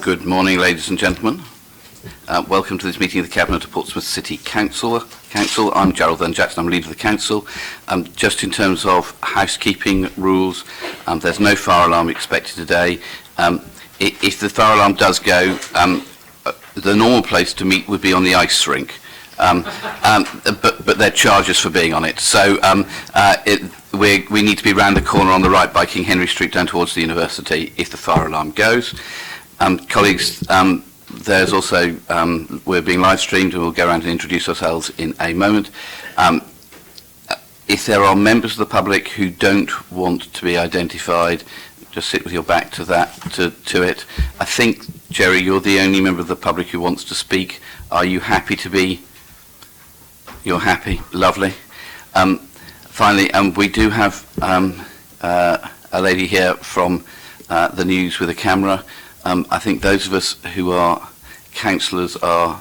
Good morning, ladies and gentlemen. Welcome to this meeting of the Cabinet of Portsmouth City Council. I'm Gerald Jackson, I'm leader of the Council. Just in terms of housekeeping rules, there's no fire alarm expected today. If the fire alarm does go, the normal place to meet would be on the ice rink. But there are charges for being on it. So we need to be round the corner on the right by King Henry Street down towards the university if the fire alarm goes. Colleagues, there's also, we're being live streamed and we'll go around and introduce ourselves in a moment. If there are members of the public who don't want to be identified, just sit with your back to that, to it. I think, Jerry, you're the only member of the public who wants to speak. Are you happy to be? You're happy, lovely. Finally, we do have a lady here from the news with a camera. I think those of us who are councillors are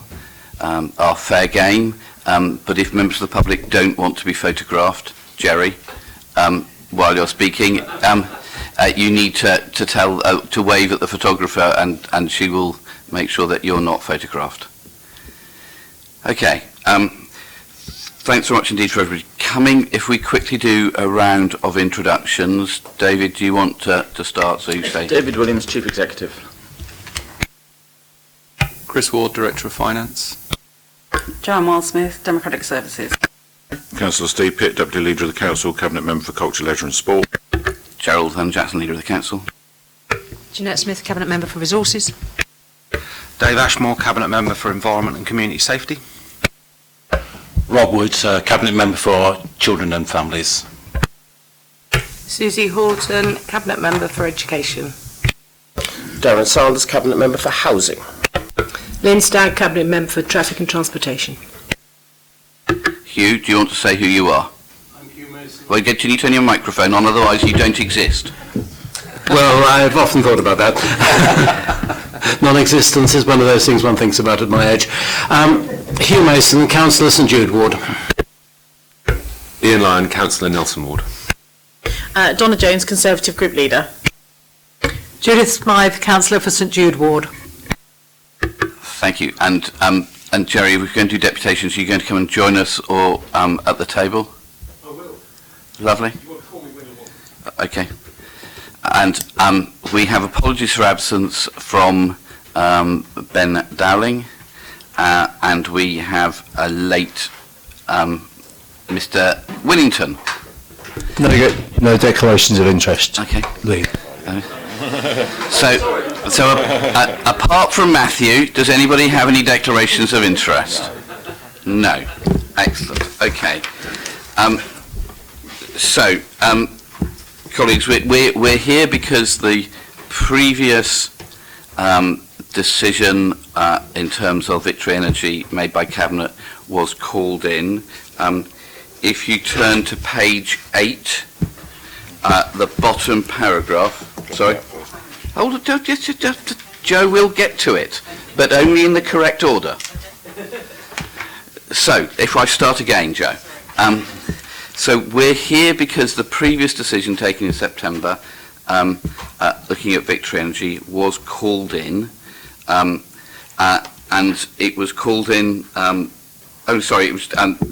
fair game, but if members of the public don't want to be photographed, Jerry, while you're speaking, you need to wave at the photographer and she will make sure that you're not photographed. Okay. Thanks very much indeed for everybody coming. If we quickly do a round of introductions, David, do you want to start? So you say. David Williams, Chief Executive. Chris Ward, Director of Finance. Joanne Wildsmith, Democratic Services. Councillor Steve Pitt, Deputy Leader of the Council, Cabinet Member for Culture, Leisure and Sport. Gerald Jackson, Leader of the Council. Jeanette Smith, Cabinet Member for Resources. Dave Ashmore, Cabinet Member for Environment and Community Safety. Rob Woods, Cabinet Member for Children and Families. Susie Horton, Cabinet Member for Education. Darren Sanders, Cabinet Member for Housing. Lynn Stagg, Cabinet Member for Traffic and Transportation. Hugh, do you want to say who you are? I'm Hugh Mason. Well, you need to turn your microphone on, otherwise you don't exist. Well, I've often thought about that. Non-existence is one of those things one thinks about at my age. Hugh Mason, Councillor St Jude Ward. Ian Lyon, Councillor Nelson Ward. Donna Jones, Conservative Group Leader. Judith Smythe, Councillor for St Jude Ward. Thank you. And Jerry, we're going to do deputations. Are you going to come and join us or at the table? I will. Lovely. You want to call me when you want. Okay. And we have apologies for absence from Ben Dowling, and we have a late Mr. Winnington. No declarations of interest. Okay. Lee. So apart from Matthew, does anybody have any declarations of interest? No. Excellent. Okay. Colleagues, we're here because the previous decision in terms of Victory Energy made by Cabinet was called in. If you turn to page 8, the bottom paragraph. Sorry. Hold it. Just, Joe will get to it, but only in the correct order. So, if I start again, Joe. So we're here because the previous decision taken in September, looking at Victory Energy, was called in, and it was called in. It was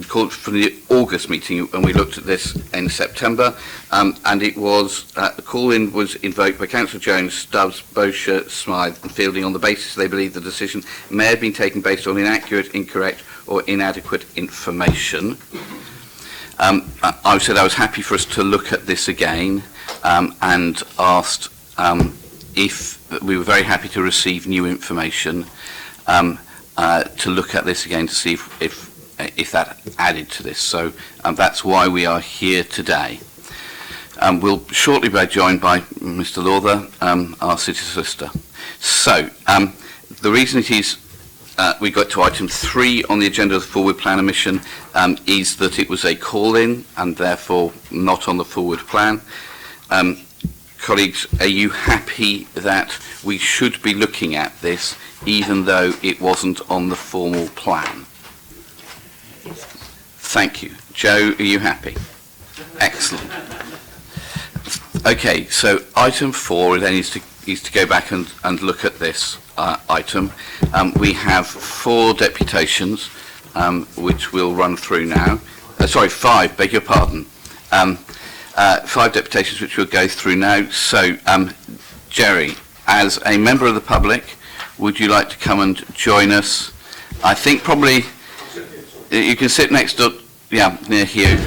called for the August meeting, and we looked at this in September, and it was the call-in was invoked by Councillor Jones, Stubbs, Bosher, Smythe, and Fielding on the basis they believe the decision may have been taken based on inaccurate, incorrect, or inadequate information. I said I was happy for us to look at this again, and asked if we were very happy to receive new information, to look at this again to see if that added to this. So that's why we are here today. We'll shortly be joined by Mr. Lawther, our city solicitor. So the reason it is we got to item 3 on the agenda of the forward plan omission is that it was a call-in and therefore not on the forward plan. Colleagues, are you happy that we should be looking at this even though it wasn't on the formal plan? Thank you. Joe, are you happy? Excellent. Okay, so item 4 then is to go back and look at this item. We have 4 deputations, which we'll run through now. 5, beg your pardon. 5 deputations which we'll go through now. So, Jerry, as a member of the public, would you like to come and join us? I think probably you can sit next to, near Hugh.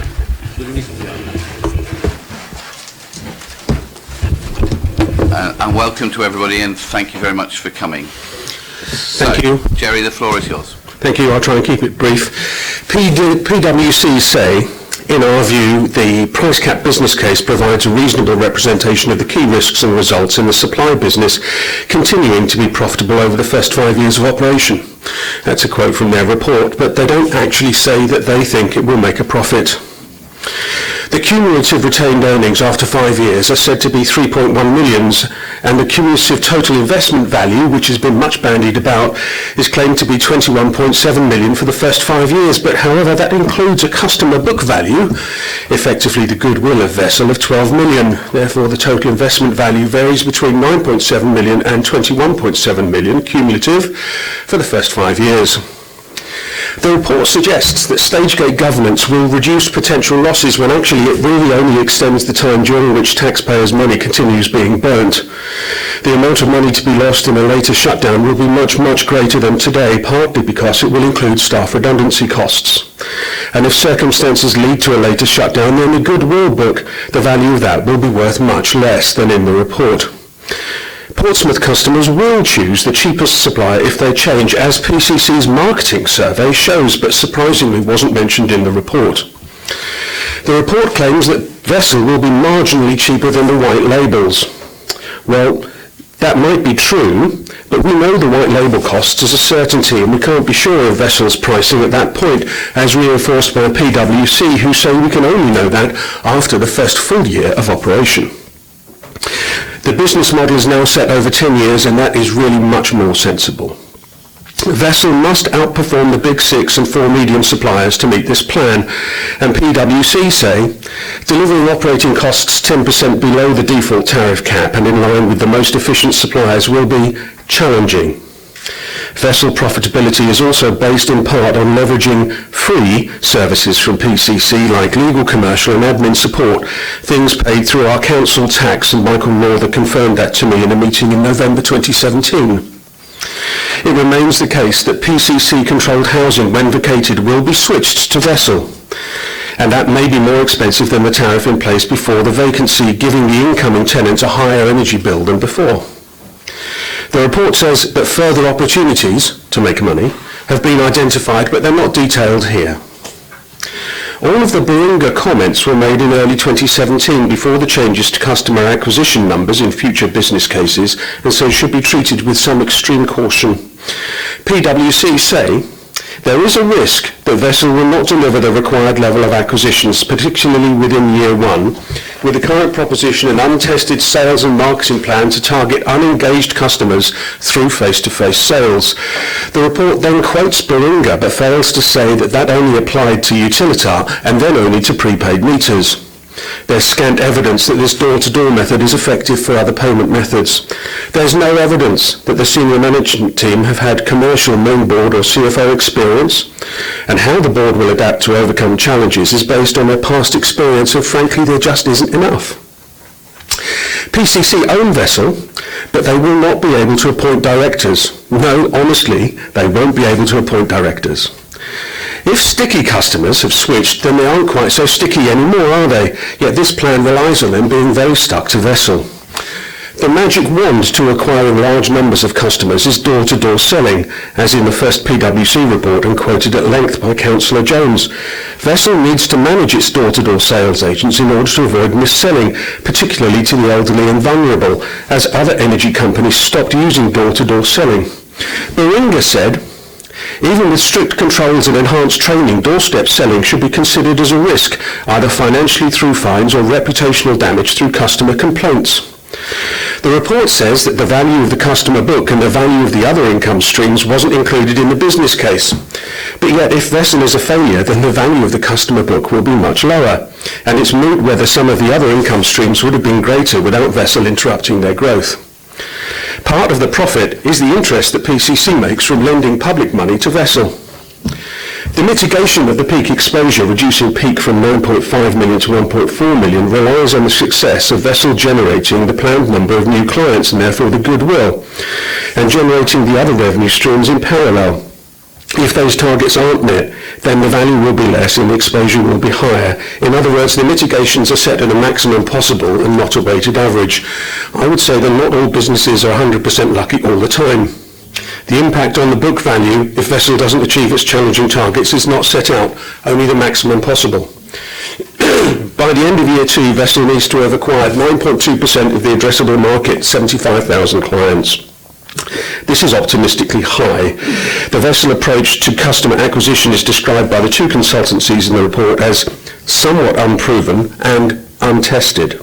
And welcome to everybody, and thank you very much for coming. Thank you. Jerry, the floor is yours. Thank you. I'll try and keep it brief. PwC say, in our view, the price cap business case provides a reasonable representation of the key risks and results in the supply business continuing to be profitable over the first 5 years of operation. That's a quote from their report, but they don't actually say that they think it will make a profit. The cumulative retained earnings after 5 years are said to be 3.1 million, and the cumulative total investment value, which has been much bandied about, is claimed to be 21.7 million for the first 5 years. But however, that includes a customer book value, effectively the goodwill of Vessel, of 12 million. Therefore, the total investment value varies between 9.7 million and 21.7 million cumulative for the first 5 years. The report suggests that Stagegate governance will reduce potential losses when actually it really only extends the time during which taxpayers' money continues being burnt. The amount of money to be lost in a later shutdown will be much, much greater than today, partly because it will include staff redundancy costs. And if circumstances lead to a later shutdown, then the goodwill book, the value of that will be worth much less than in the report. Portsmouth customers will choose the cheapest supplier if they change, as PCC's marketing survey shows, but surprisingly wasn't mentioned in the report. The report claims that Vessel will be marginally cheaper than the white labels. Well, that might be true, but we know the white label costs as a certainty, and we can't be sure of Vessel's pricing at that point, as reinforced by PwC, who say we can only know that after the first full year of operation. The business model is now set over 10 years, and that is really much more sensible. Vessel must outperform the big 6 and 4 medium suppliers to meet this plan, and PwC say delivering operating costs 10% below the default tariff cap and in line with the most efficient suppliers will be challenging. Vessel profitability is also based in part on leveraging free services from PCC like legal, commercial and admin support, things paid through our council tax, and Michael Norther confirmed that to me in a meeting in November 2017. It remains the case that PCC-controlled housing, when vacated, will be switched to Vessel, and that may be more expensive than the tariff in place before the vacancy, giving the incoming tenants a higher energy bill than before. The report says that further opportunities to make money have been identified, but they're not detailed here. All of the Baringa comments were made in early 2017 before the changes to customer acquisition numbers in future business cases, and so should be treated with some extreme caution. PwC say there is a risk that Vessel will not deliver the required level of acquisitions, particularly within year 1, with the current proposition an untested sales and marketing plan to target unengaged customers through face-to-face sales. The report then quotes Baringa, but fails to say that that only applied to Utilitar and then only to prepaid meters. There's scant evidence that this door-to-door method is effective for other payment methods. There's no evidence that the senior management team have had commercial main board or CFO experience, and how the board will adapt to overcome challenges is based on their past experience, and frankly there just isn't enough. PCC own Vessel, but they will not be able to appoint directors. No, honestly, they won't be able to appoint directors. If sticky customers have switched, then they aren't quite so sticky anymore, are they? Yet this plan relies on them being very stuck to Vessel. The magic wand to acquiring large numbers of customers is door-to-door selling, as in the first PwC report and quoted at length by Councillor Jones. Vessel needs to manage its door-to-door sales agents in order to avoid mis-selling, particularly to the elderly and vulnerable, as other energy companies stopped using door-to-door selling. Baringa said, even with strict controls and enhanced training, doorstep selling should be considered as a risk, either financially through fines or reputational damage through customer complaints. The report says that the value of the customer book and the value of the other income streams wasn't included in the business case. But yet, if Vessel is a failure, then the value of the customer book will be much lower, and it's moot whether some of the other income streams would have been greater without Vessel interrupting their growth. Part of the profit is the interest that PCC makes from lending public money to Vessel. The mitigation of the peak exposure, reducing peak from 9.5 million to 1.4 million, relies on the success of Vessel generating the planned number of new clients and therefore the goodwill, and generating the other revenue streams in parallel. If those targets aren't met, then the value will be less and the exposure will be higher. In other words, the mitigations are set at a maximum possible and not a weighted average. I would say that not all businesses are 100% lucky all the time. The impact on the book value, if Vessel doesn't achieve its challenging targets, is not set out, only the maximum possible. By the end of year 2, Vessel needs to have acquired 9.2% of the addressable market, 75,000 clients. This is optimistically high. The Vessel approach to customer acquisition is described by the two consultancies in the report as somewhat unproven and untested.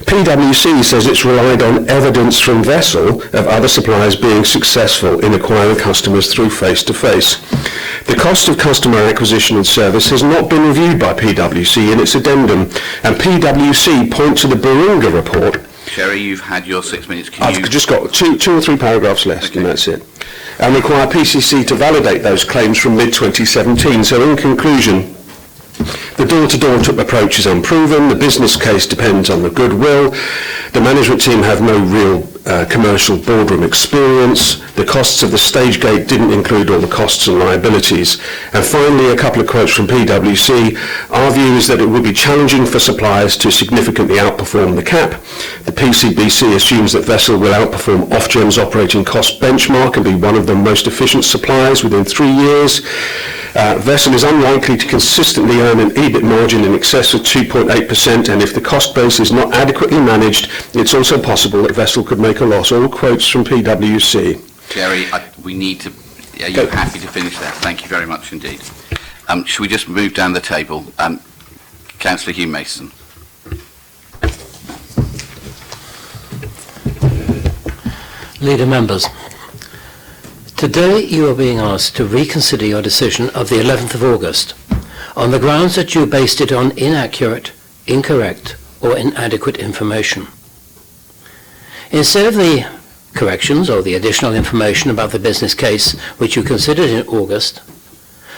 PwC says it's relied on evidence from Vessel of other suppliers being successful in acquiring customers through face-to-face. The cost of customer acquisition and service has not been reviewed by PwC in its addendum, and PwC point to the Baringa report. Jerry, you've had your 6 minutes. I've just got two or three paragraphs left, okay, and that's it. And require PCC to validate those claims from mid-2017. So in conclusion, the door-to-door approach is unproven, the business case depends on the goodwill, the management team have no real commercial boardroom experience, the costs of the stage gate didn't include all the costs and liabilities. And finally, a couple of quotes from PwC. Our view is that it would be challenging for suppliers to significantly outperform the cap. The PCBC assumes that Vessel will outperform Ofgem's operating cost benchmark and be one of the most efficient suppliers within 3 years. Vessel is unlikely to consistently earn an EBIT margin in excess of 2.8%, and if the cost base is not adequately managed, it's also possible that Vessel could make a loss. All quotes from PwC. Jerry, we need to... Are you happy to finish that? Thank you very much indeed. Should we just move down the table? Councillor Hugh Mason. Leader members, today you are being asked to reconsider your decision of the 11th of August on the grounds that you based it on inaccurate, incorrect or inadequate information. Instead of the corrections or the additional information about the business case which you considered in August,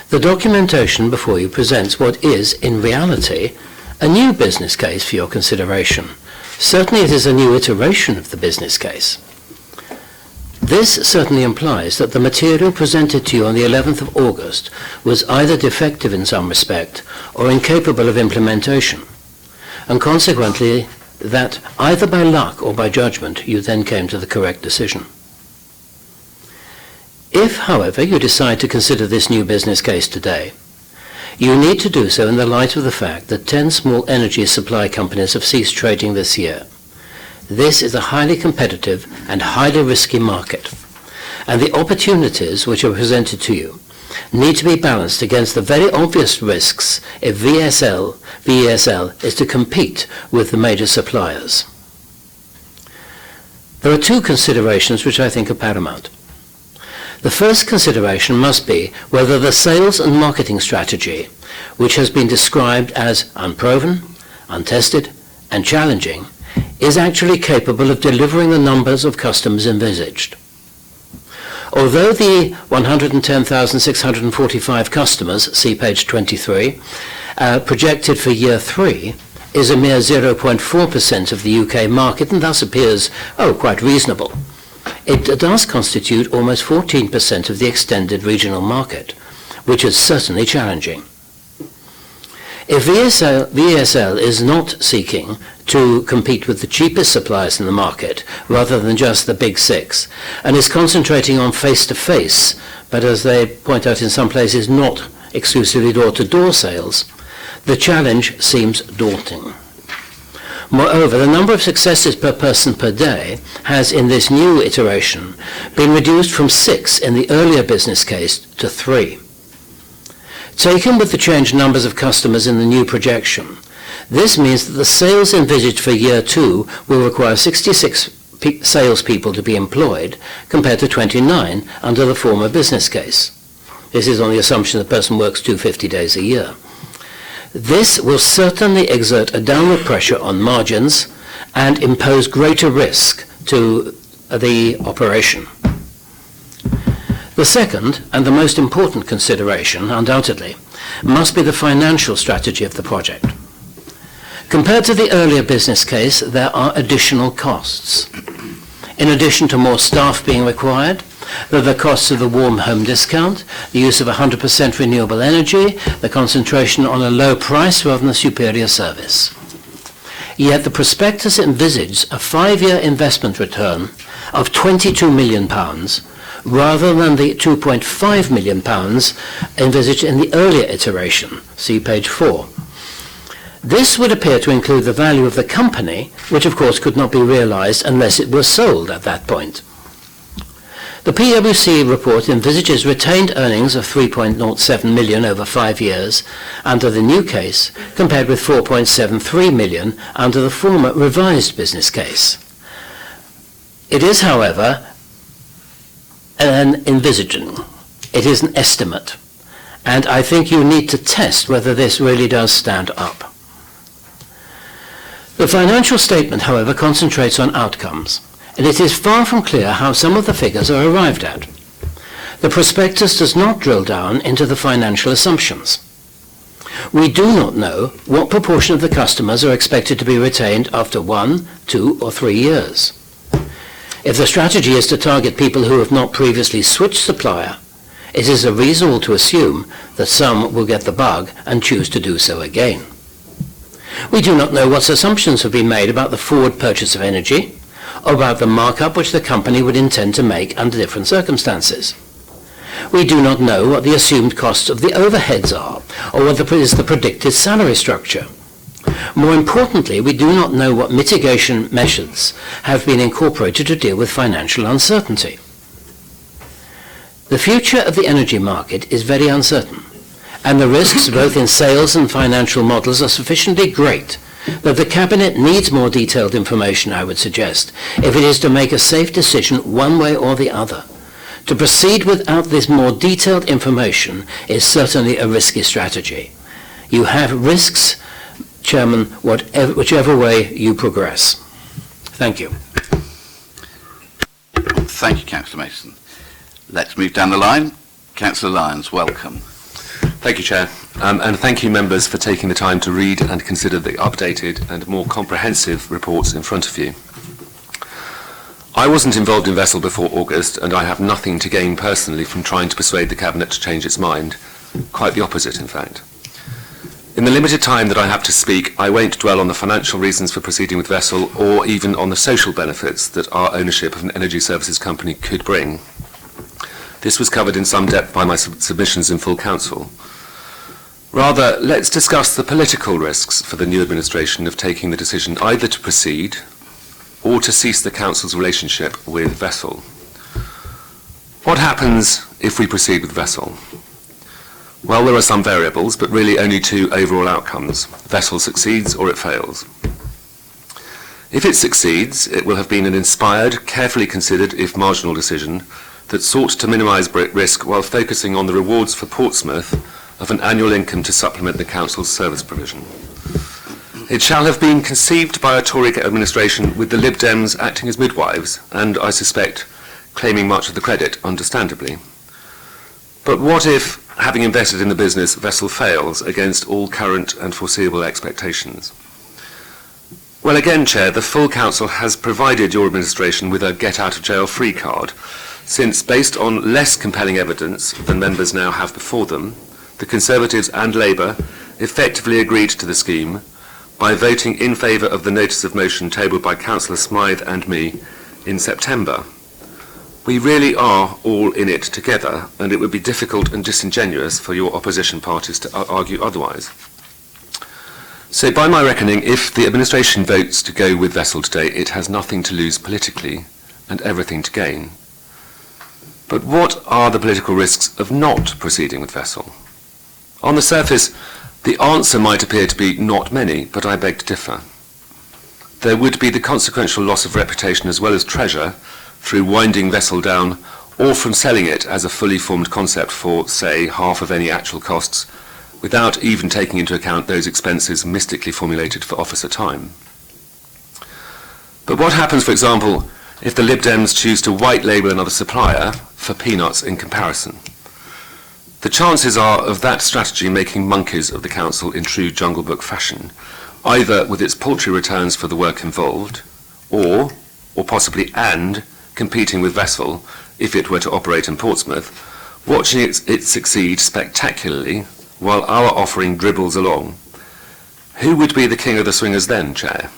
the documentation before you presents what is, in reality, a new business case for your consideration. Certainly it is a new iteration of the business case. This certainly implies that the material presented to you on the 11th of August was either defective in some respect or incapable of implementation, and consequently that either by luck or by judgment you then came to the correct decision. If, however, you decide to consider this new business case today, you need to do so in the light of the fact that 10 small energy supply companies have ceased trading this year. This is a highly competitive and highly risky market, and the opportunities which are presented to you need to be balanced against the very obvious risks if VESL is to compete with the major suppliers. There are two considerations which I think are paramount. The first consideration must be whether the sales and marketing strategy, which has been described as unproven, untested, and challenging, is actually capable of delivering the numbers of customers envisaged. Although the 110,645 customers, see page 23, projected for year 3 is a mere 0.4% of the UK market and thus appears, quite reasonable. It does constitute almost 14% of the extended regional market, which is certainly challenging. If VESL is not seeking to compete with the cheapest suppliers in the market, rather than just the big six, and is concentrating on face-to-face, but as they point out in some places, not exclusively door-to-door sales, the challenge seems daunting. Moreover, the number of successes per person per day has, in this new iteration, been reduced from 6 in the earlier business case to 3. Taken with the changed numbers of customers in the new projection, This means that the sales envisaged for year 2 will require 66 salespeople to be employed, compared to 29 under the former business case. This is on the assumption the person works 250 days a year. This will certainly exert a downward pressure on margins and impose greater risk to the operation. The second, and the most important consideration, undoubtedly, must be the financial strategy of the project. Compared to the earlier business case, there are additional costs. In addition to more staff being required, there are the costs of the warm home discount, the use of 100% renewable energy, the concentration on a low price rather than a superior service. Yet the prospectus envisages a 5-year investment return of £22 million rather than the £2.5 million envisaged in the earlier iteration. See page 4. This would appear to include the value of the company, which of course could not be realised unless it were sold at that point. The PwC report envisages retained earnings of £3.07 million over 5 years under the new case, compared with £4.73 million under the former revised business case. It is, however, an envisaging. It is an estimate. And I think you need to test whether this really does stand up. The financial statement, however, concentrates on outcomes, and it is far from clear how some of the figures are arrived at. The prospectus does not drill down into the financial assumptions. We do not know what proportion of the customers are expected to be retained after 1, 2, or 3 years. If the strategy is to target people who have not previously switched supplier, it is reasonable to assume that some will get the bug and choose to do so again. We do not know what assumptions have been made about the forward purchase of energy, or about the markup which the company would intend to make under different circumstances. We do not know what the assumed costs of the overheads are, or what is the predicted salary structure. More importantly, we do not know what mitigation measures have been incorporated to deal with financial uncertainty. The future of the energy market is very uncertain, and the risks both in sales and financial models are sufficiently great that the Cabinet needs more detailed information, I would suggest, if it is to make a safe decision one way or the other. To proceed without this more detailed information is certainly a risky strategy. You have risks, Chairman, whichever way you progress. Thank you. Thank you, Councillor Mason. Let's move down the line. Councillor Lyons, welcome. Thank you, Chair, and thank you, members, for taking the time to read and consider the updated and more comprehensive reports in front of you. I wasn't involved in Vessel before August, and I have nothing to gain personally from trying to persuade the Cabinet to change its mind. Quite the opposite, in fact. In the limited time that I have to speak, I won't dwell on the financial reasons for proceeding with Vessel, or even on the social benefits that our ownership of an energy services company could bring. This was covered in some depth by my submissions in full council. Rather, let's discuss the political risks for the new administration of taking the decision either to proceed or to cease the council's relationship with Vessel. What happens if we proceed with Vessel? Well, there are some variables, but really only 2 overall outcomes. Vessel succeeds or it fails. If it succeeds, it will have been an inspired, carefully considered, if marginal decision that sought to minimise risk while focusing on the rewards for Portsmouth of an annual income to supplement the council's service provision. It shall have been conceived by a Tory administration with the Lib Dems acting as midwives, and I suspect claiming much of the credit, understandably. But what if, having invested in the business, Vessel fails against all current and foreseeable expectations? Well, again, Chair, the full council has provided your administration with a get-out-of-jail-free card, since, based on less compelling evidence than members now have before them, the Conservatives and Labour effectively agreed to the scheme by voting in favour of the notice of motion tabled by Councillor Smythe and me in September. We really are all in it together, and it would be difficult and disingenuous for your opposition parties to argue otherwise. So by my reckoning, if the administration votes to go with Vessel today, it has nothing to lose politically and everything to gain. But what are the political risks of not proceeding with Vessel? On the surface, The answer might appear to be not many, but I beg to differ. There would be the consequential loss of reputation as well as treasure through winding vessel down or from selling it as a fully formed concept for, say, half of any actual costs, without even taking into account those expenses mystically formulated for officer time. But what happens, for example, if the Lib Dems choose to white label another supplier for peanuts in comparison? The chances are of that strategy making monkeys of the council in true Jungle Book fashion, either with its paltry returns for the work involved, or possibly and, competing with Vessel if it were to operate in Portsmouth, watching it succeed spectacularly while our offering dribbles along. Who would be the king of the swingers then, Chair?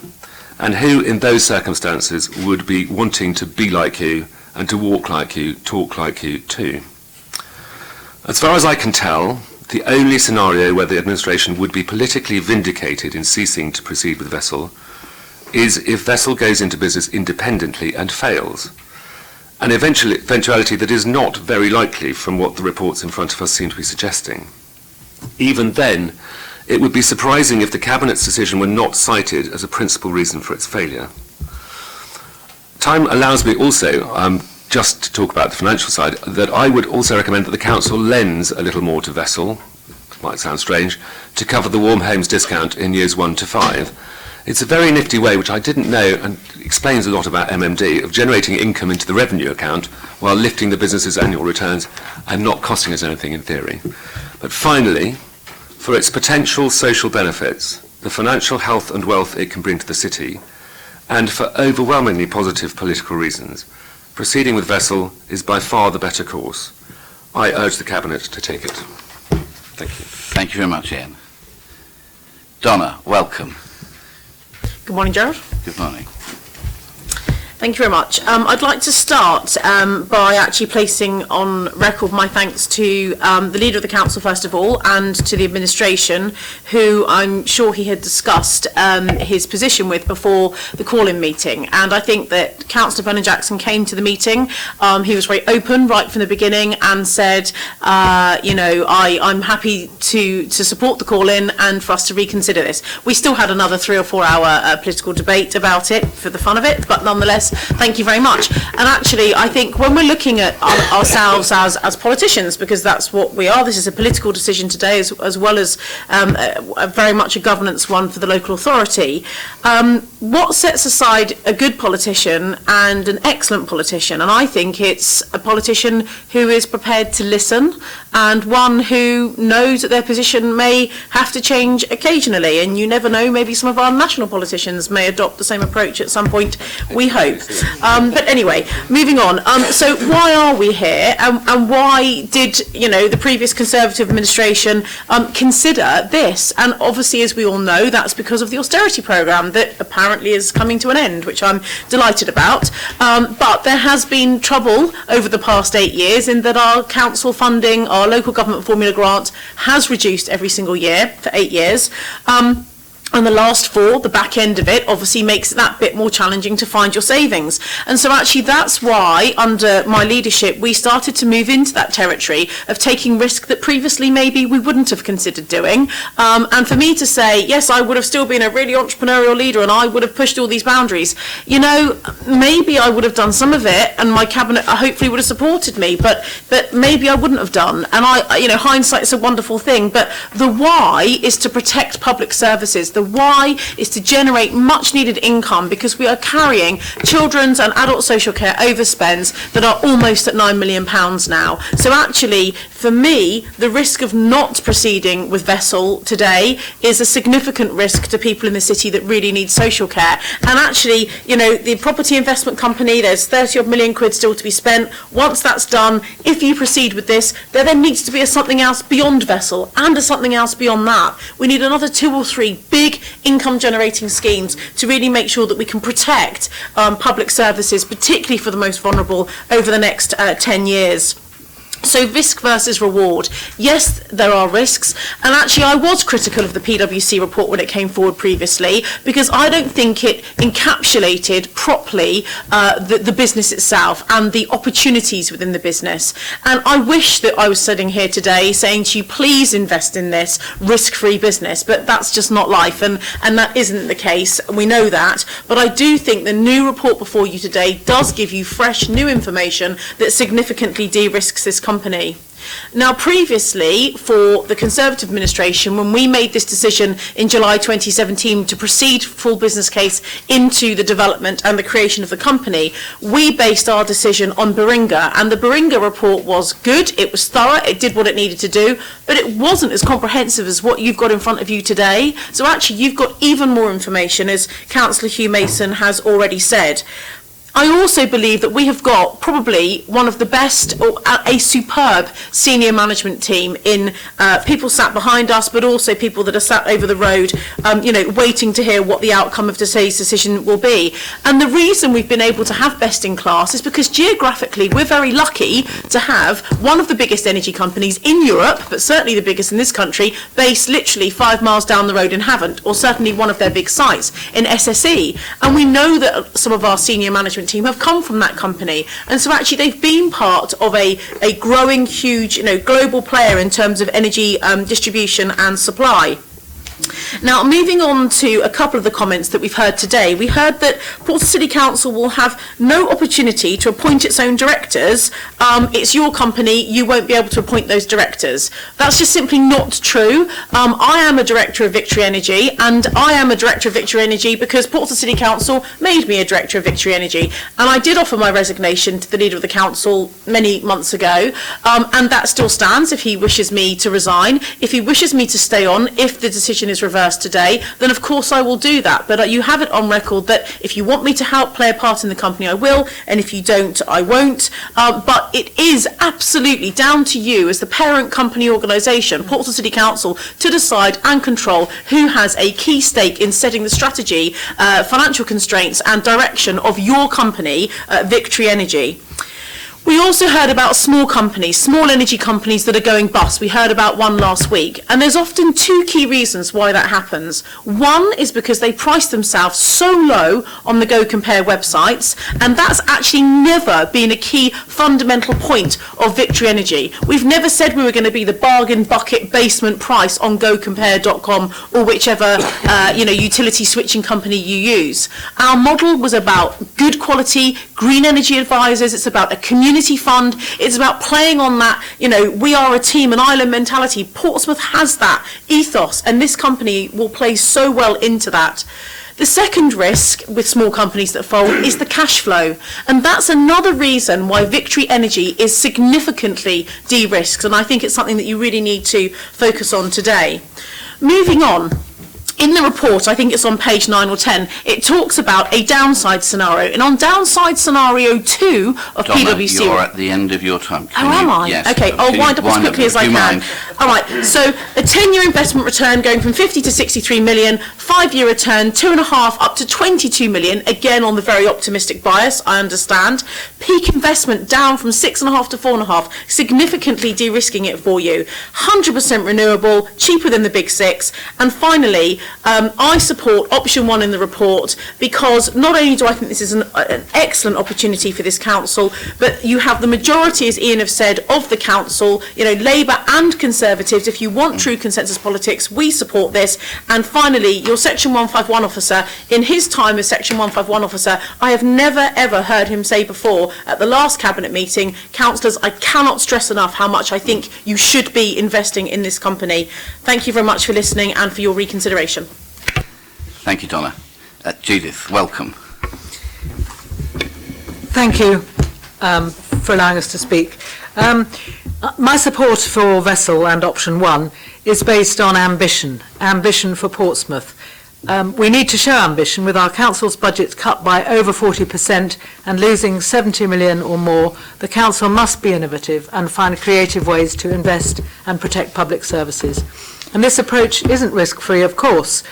And who in those circumstances would be wanting to be like you and to walk like you, talk like you too? As far as I can tell, the only scenario where the administration would be politically vindicated in ceasing to proceed with Vessel is if Vessel goes into business independently and fails, an eventuality that is not very likely from what the reports in front of us seem to be suggesting. Even then, it would be surprising if the Cabinet's decision were not cited as a principal reason for its failure. Time allows me also, just to talk about the financial side, that I would also recommend that the Council lends a little more to Vessel, might sound strange, to cover the Warm Homes discount in years 1 to 5. It's a very nifty way, which I didn't know, and explains a lot about MMD, of generating income into the revenue account while lifting the business's annual returns and not costing us anything in theory. But finally, for its potential social benefits, the financial health and wealth it can bring to the city, and for overwhelmingly positive political reasons, proceeding with Vessel is by far the better course. I urge the Cabinet to take it. Thank you. Thank you very much, Ian. Donna, welcome. Good morning, Gerald. Good morning. Thank you very much. I'd like to start by actually placing on record my thanks to the Leader of the Council, first of all, and to the administration, who I'm sure he had discussed his position with before the call-in meeting. And I think that Councillor Brennan-Jackson came to the meeting. He was very open right from the beginning and said, I'm happy to support the call-in and for us to reconsider this. We still had another 3 or 4 hour political debate about it for the fun of it, but nonetheless, thank you very much. And actually, I think when we're looking at ourselves as politicians, because that's what we are, this is a political decision today as well as very much a governance one for the local authority. What sets aside a good politician and an excellent politician? And I think it's a politician who is prepared to listen and one who knows that their position may have to change occasionally. And you never know, maybe some of our national politicians may adopt the same approach at some point, we hope. But anyway, moving on. So why are we here, and why did the previous Conservative administration consider this? And obviously, as we all know, that's because of the austerity programme that apparently is coming to an end, which I'm delighted about. But there has been trouble over the past 8 years in that our council funding, our local government formula grant, has reduced every single year for 8 years. And the last 4, the back end of it, obviously makes it that bit more challenging to find your savings. And so actually that's why, under my leadership, we started to move into that territory of taking risk that previously maybe we wouldn't have considered doing. And for me to say, yes, I would have still been a really entrepreneurial leader and I would have pushed all these boundaries, maybe I would have done some of it and my cabinet hopefully would have supported me, but maybe I wouldn't have done. And hindsight is a wonderful thing, but the why is to protect public services. The why is to generate much needed income, because we are carrying children's and adult social care overspends that are almost at £9 million now. So actually, for me, the risk of not proceeding with Vessel today is a significant risk to people in the city that really need social care. And actually, the property investment company, there's 30 odd million quid still to be spent. Once that's done, if you proceed with this, there then needs to be a something else beyond Vessel and a something else beyond that. We need another 2 or 3 big income generating schemes to really make sure that we can protect public services, particularly for the most vulnerable, over the next 10 years. So risk versus reward. Yes, there are risks. And actually, I was critical of the PwC report when it came forward previously, because I don't think it encapsulated properly the business itself and the opportunities within the business. And I wish that I was sitting here today saying to you, please invest in this risk-free business. But that's just not life, and that isn't the case. We know that. But I do think the new report before you today does give you fresh, new information that significantly de-risks this company. Now, previously, for the Conservative administration, when we made this decision in July 2017 to proceed full business case into the development and the creation of the company, we based our decision on Baringa, and the Baringa report was good, it was thorough, it did what it needed to do, but it wasn't as comprehensive as what you've got in front of you today. So actually, you've got even more information, as Councillor Hugh Mason has already said. I also believe that we have got probably one of the best, or a superb senior management team in people sat behind us, but also people that are sat over the road, waiting to hear what the outcome of today's decision will be. And the reason we've been able to have best in class is because geographically we're very lucky to have one of the biggest energy companies in Europe, but certainly the biggest in this country, based literally 5 miles down the road in Havant, or certainly one of their big sites in SSE. And we know that some of our senior management team have come from that company, and so actually they've been part of a growing, huge, global player in terms of energy distribution and supply. Now, moving on to a couple of the comments that we've heard today, we heard that Portsmouth City Council will have no opportunity to appoint its own directors. It's your company, you won't be able to appoint those directors. That's just simply not true. I am a director of Victory Energy, and I am a director of Victory Energy because Portsmouth City Council made me a director of Victory Energy. And I did offer my resignation to the leader of the council many months ago, and that still stands if he wishes me to resign. If he wishes me to stay on, if the decision is reversed today, then of course I will do that. But you have it on record that if you want me to help play a part in the company, I will, and if you don't, I won't. But it is absolutely down to you as the parent company organisation, Portsmouth City Council, to decide and control who has a key stake in setting the strategy, financial constraints and direction of your company, Victory Energy. We also heard about small companies, small energy companies that are going bust. We heard about one last week. And there's often two key reasons why that happens. One is because they price themselves so low on the Go Compare websites, and that's actually never been a key fundamental point of Victory Energy. We've never said we were going to be the bargain bucket basement price on gocompare.com or whichever utility switching company you use. Our model was about good quality, green energy advisors. It's about a community fund. It's about playing on that, we are a team, an island mentality. Portsmouth has that ethos, and this company will play so well into that. The second risk with small companies that fold is the cash flow, and that's another reason why Victory Energy is significantly de-risked, and I think it's something that you really need to focus on today. Moving on. In the report, I think it's on page 9 or 10, it talks about a downside scenario. And on downside scenario 2 of Donna, PwC... you're at the end of your time. Am I? Yes. Okay, I'll wind up as quickly as I can. Mind? All right, so a 10-year investment return going from 50 to 63 million, 5-year return, 2.5 up to 22 million, again on the very optimistic bias, I understand. Peak investment down from 6.5 to 4.5, significantly de-risking it for you. 100% renewable, cheaper than the big six. And finally, I support option 1 in the report because not only do I think this is an excellent opportunity for this council, but you have the majority, as Ian have said, of the council, Labour and Conservatives. If you want true consensus politics, we support this. And finally, your Section 151 officer, in his time as Section 151 officer, I have never ever heard him say before at the last cabinet meeting, councillors, I cannot stress enough how much I think you should be investing in this company. Thank you very much for listening and for your reconsideration. Thank you, Donna. Judith, welcome. Thank you for allowing us to speak. My support for Vessel and option 1 is based on ambition for Portsmouth. We need to show ambition with our council's budget cut by over 40% and losing 70 million or more. The council must be innovative and find creative ways to invest and protect public services. And this approach isn't risk-free, of course,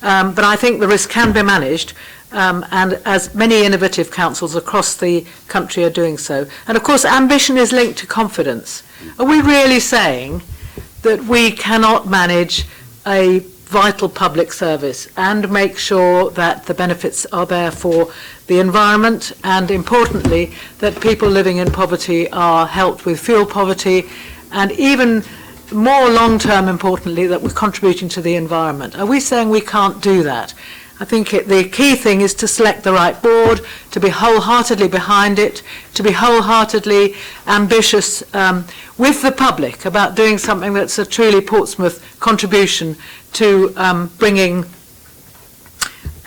but I think the risk can be managed. and as many innovative councils across the country are doing so. And of course, ambition is linked to confidence. Are we really saying that we cannot manage a vital public service and make sure that the benefits are there for the environment, and importantly that people living in poverty are helped with fuel poverty, and even more long-term importantly that we're contributing to the environment? Are we saying we can't do that? I think the key thing is to select the right board, to be wholeheartedly behind it, to be wholeheartedly ambitious with the public about doing something that's a truly Portsmouth contribution to bringing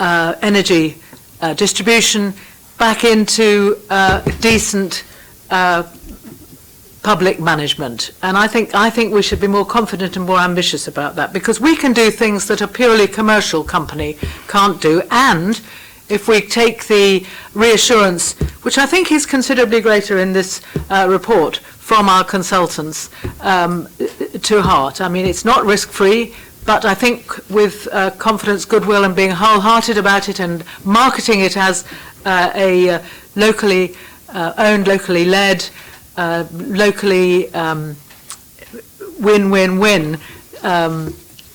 energy distribution back into decent public management. And I think we should be more confident and more ambitious about that, because we can do things that a purely commercial company can't do. And if we take the reassurance, which I think is considerably greater in this report from our consultants, to heart. I mean, it's not risk-free, but I think with confidence, goodwill, and being wholehearted about it and marketing it as a locally owned, locally led, locally win-win-win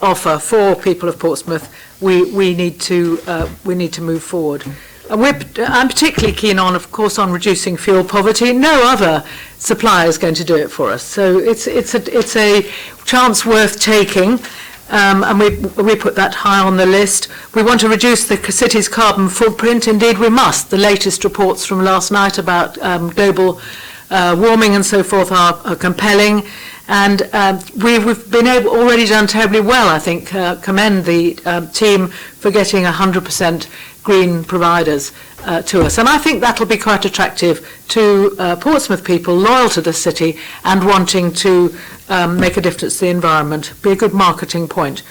offer for people of Portsmouth, we need to move forward. And I'm particularly keen on, of course, on reducing fuel poverty. No other supplier is going to do it for us, so it's a chance worth taking. And we put that high on the list. We want to reduce the city's carbon footprint. Indeed, we must. The latest reports from last night about global warming and so forth are compelling. And we've been already done terribly well, I think. Commend the team for getting 100% green providers to us. And I think that'll be quite attractive to Portsmouth people loyal to the city and wanting to make a difference to the environment. Be a good marketing point.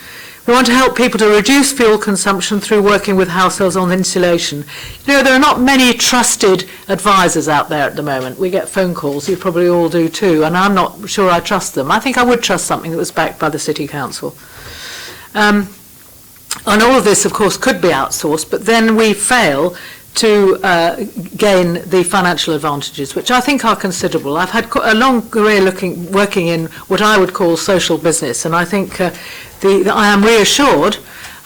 We want to help people to reduce fuel consumption through working with households on insulation. You know, there are not many trusted advisors out there at the moment. We get phone calls, you probably all do too, and I'm not sure I trust them. I think I would trust something that was backed by the City Council. And all of this, of course, could be outsourced, but then we fail to gain the financial advantages, which I think are considerable. I've had a long career working in what I would call social business, and I think I am reassured.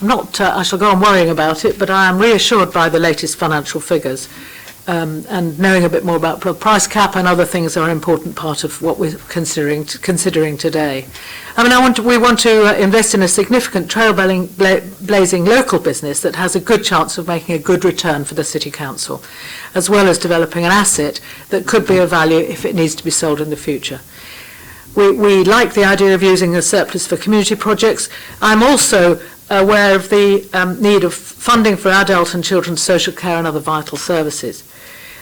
I shall go on worrying about it, but I am reassured by the latest financial figures. And knowing a bit more about price cap and other things are an important part of what we're considering today. I mean, we want to invest in a significant trailblazing local business that has a good chance of making a good return for the City Council, as well as developing an asset that could be of value if it needs to be sold in the future. We like the idea of using a surplus for community projects. I'm also aware of the need of funding for adult and children's social care and other vital services.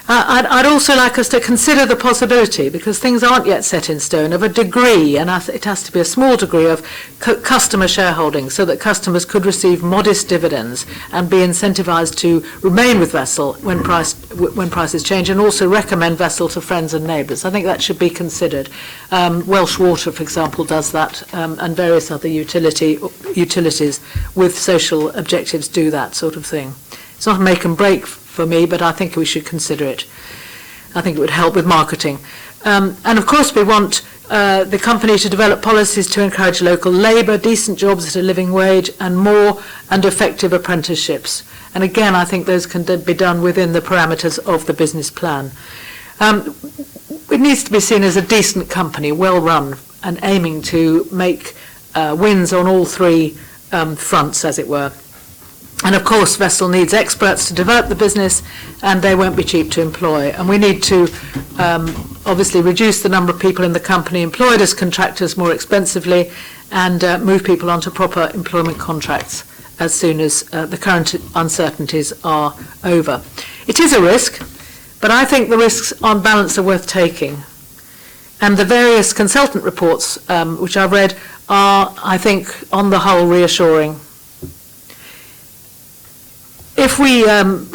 I'd also like us to consider the possibility, because things aren't yet set in stone, of a degree, and it has to be a small degree, of customer shareholding, so that customers could receive modest dividends and be incentivised to remain with Vessel when prices change, and also recommend Vessel to friends and neighbours. I think that should be considered. Welsh Water, for example, does that, and various other utilities with social objectives do that sort of thing. It's not a make and break for me, but I think we should consider it. I think it would help with marketing. And of course we want the company to develop policies to encourage local labour, decent jobs at a living wage, and more and effective apprenticeships. And again, I think those can be done within the parameters of the business plan. It needs to be seen as a decent company, well run, and aiming to make wins on all three fronts, as it were. And of course, Vessel needs experts to develop the business, and they won't be cheap to employ. And we need to obviously reduce the number of people in the company employed as contractors more expensively, and move people onto proper employment contracts as soon as the current uncertainties are over. It is a risk, but I think the risks on balance are worth taking. And the various consultant reports which I've read are, I think, on the whole reassuring. If we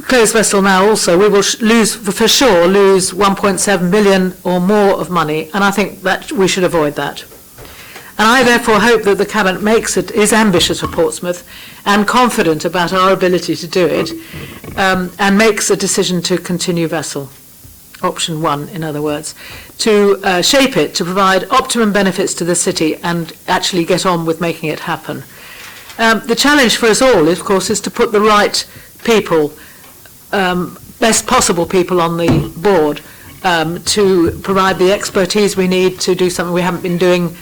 close Vessel now also, we will for sure lose 1.7 billion or more of money, and I think that we should avoid that. And I therefore hope that the Cabinet is ambitious for Portsmouth and confident about our ability to do it, and makes a decision to continue vessel, option 1 in other words, to shape it to provide optimum benefits to the city and actually get on with making it happen. The challenge for us all, of course, is to put the right people, best possible people on the board, to provide the expertise we need to do something we haven't been doing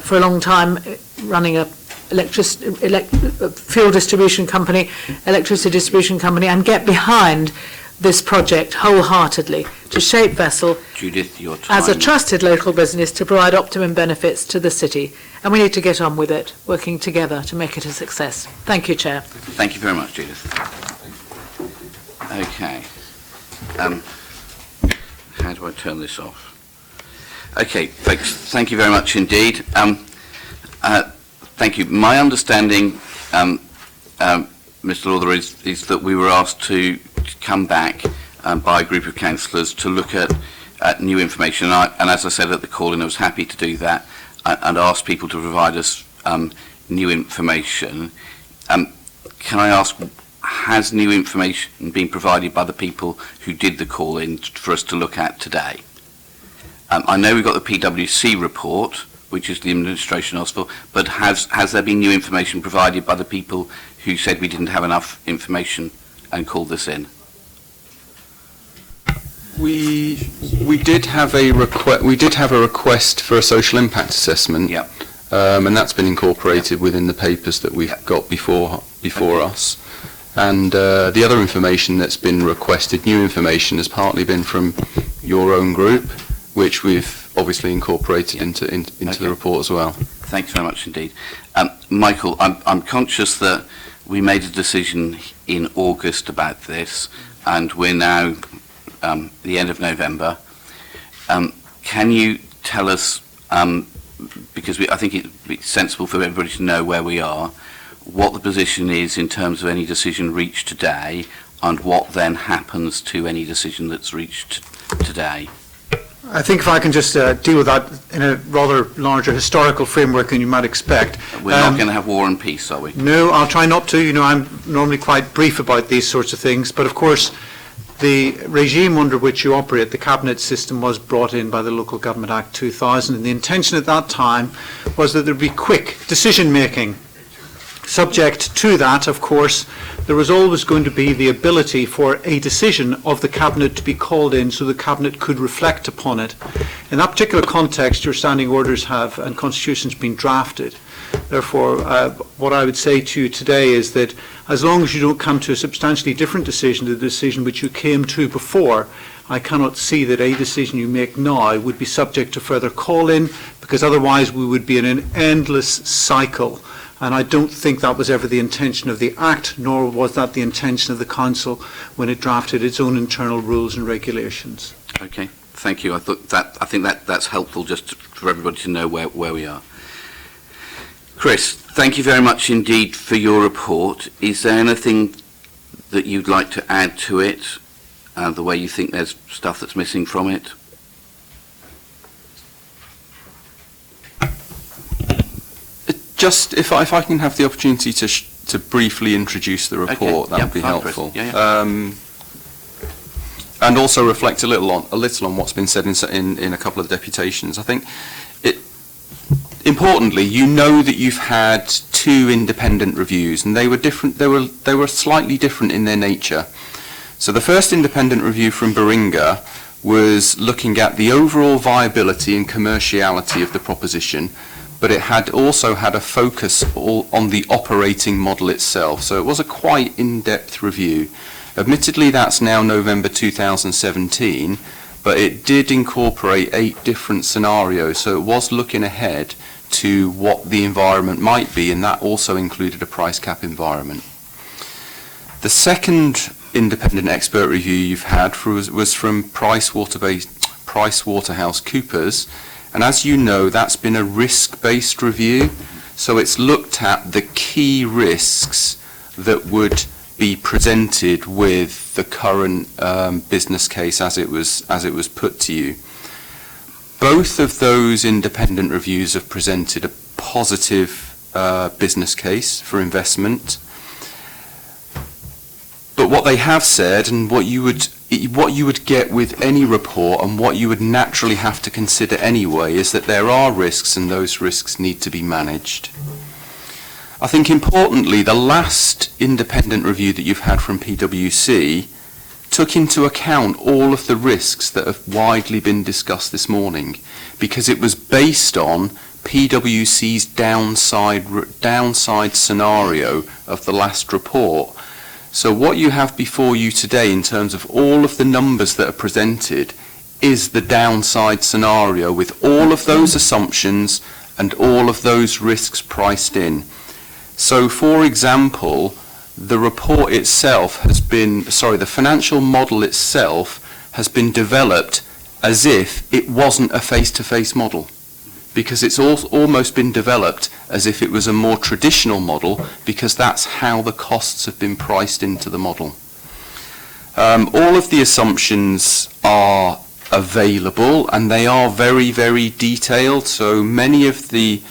for a long time, running a fuel distribution company, electricity distribution company, and get behind this project wholeheartedly to shape Vessel Judith, your time. as a trusted local business to provide optimum benefits to the city. And we need to get on with it, working together to make it a success. Thank you, Chair. Thank you very much, Judith. Okay. How do I turn this off? Okay, folks, thank you very much indeed. Thank you. My understanding, Mr. Lawther, is that we were asked to come back by a group of councillors to look at new information. And as I said at the call-in, I was happy to do that and ask people to provide us new information. Can I ask, has new information been provided by the people who did the call-in for us to look at today? I know we've got the PwC report, which is the administration asked for, but has there been new information provided by the people who said we didn't have enough information and called this in? We did have a request for a social impact assessment. Yep. And that's been incorporated within the papers that we've got before us. And the other information that's been requested, new information, has partly been from your own group, which we've obviously incorporated into the report as well. Thanks very much indeed. Michael, I'm conscious that we made a decision in August about this, and we're now the end of November. Can you tell us, because I think it's sensible for everybody to know where we are, what the position is in terms of any decision reached today, and what then happens to any decision that's reached today? I think if I can just deal with that in a rather larger historical framework than you might expect. We're not going to have war and peace, are we? No, I'll try not to. You know, I'm normally quite brief about these sorts of things, but of course the regime under which you operate, the cabinet system, was brought in by the Local Government Act 2000, and the intention at that time was that there would be quick decision making. Subject to that, of course, there was always going to be the ability for a decision of the Cabinet to be called in so the Cabinet could reflect upon it. In that particular context, your standing orders have and constitutions been drafted. Therefore, what I would say to you today is that as long as you don't come to a substantially different decision to the decision which you came to before, I cannot see that a decision you make now would be subject to further call-in, because otherwise we would be in an endless cycle. And I don't think that was ever the intention of the Act, nor was that the intention of the Council when it drafted its own internal rules and regulations. Okay, thank you. I think that's helpful just for everybody to know where we are. Chris, thank you very much indeed for your report. Is there anything that you'd like to add to it, the way you think there's stuff that's missing from it? Just if I can have the opportunity to briefly introduce the report, that would be helpful. And also reflect a little on what's been said in a couple of deputations. I think importantly, you know that you've had two independent reviews, and they were different. They were slightly different in their nature. So the first independent review from Beringa was looking at the overall viability and commerciality of the proposition, but it had also had a focus on the operating model itself. So it was a quite in-depth review. Admittedly, that's now November 2017, but it did incorporate 8 different scenarios, so it was looking ahead to what the environment might be, and that also included a price cap environment. The second independent expert review you've had was from PricewaterhouseCoopers, and as you know, that's been a risk-based review, so it's looked at the key risks that would be presented with the current business case as it was put to you. Both of those independent reviews have presented a positive business case for investment. But what they have said, and what you would get with any report, and what you would naturally have to consider anyway, is that there are risks, and those risks need to be managed. I think importantly, the last independent review that you've had from PwC took into account all of the risks that have widely been discussed this morning, because it was based on PwC's downside scenario of the last report. So what you have before you today in terms of all of the numbers that are presented is the downside scenario with all of those assumptions and all of those risks priced in. So for example, the report itself has been, the financial model itself has been developed as if it wasn't a face-to-face model, because it's almost been developed as if it was a more traditional model, because that's how the costs have been priced into the model. All of the assumptions are available, and they are very, very detailed, so many of the